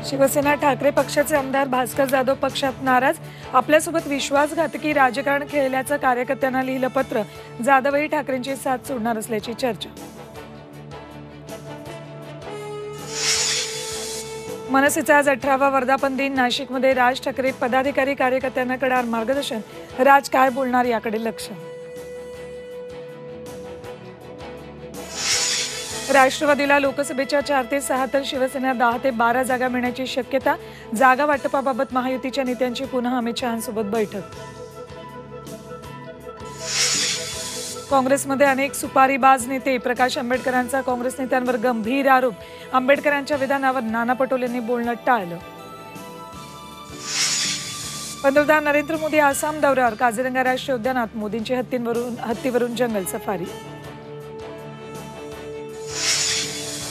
शिवसेना ठाकरे पक्षाचे आमदार भास्कर जाधव पक्षात नाराज। आपल्यासोबत विश्वासघातकी राजकारण खेळल्याचं कार्यकर्त्यांना लिहिलं पत्र। जाधवही ठाकरेंची साथ सोडणार असल्याची चर्चा। मनसेचा आज 18वा वर्धापन दिन। नाशिकमध्ये राज ठाकरे पदाधिकारी कार्यकर्त्यांना करणार मार्गदर्शन। राज काय बोलणार याकडे लक्ष। राष्ट्रवादीला लोकसभेच्या 4 ते 6 तर शिवसेना 10 ते 12 जागा मिळण्याची शक्यता। जागा वाटपाबाबत महायुतीच्या नेत्यांची पुन्हा अमित शहांसोबत बैठक। काँग्रेसमध्ये अनेक सुपारीबाज नेते। प्रकाश आंबेडकरांचा काँग्रेस नेत्यांवर गंभीर आरोप। आंबेडकरांच्या विधानावर नाना पटोलेंनी बोलणं टाळलं। पंतप्रधान नरेंद्र मोदी आसाम दौऱ्यावर। काझीरंगा राष्ट्रीय उद्यानात मोदींची हत्तीवरून जंगल सफारी।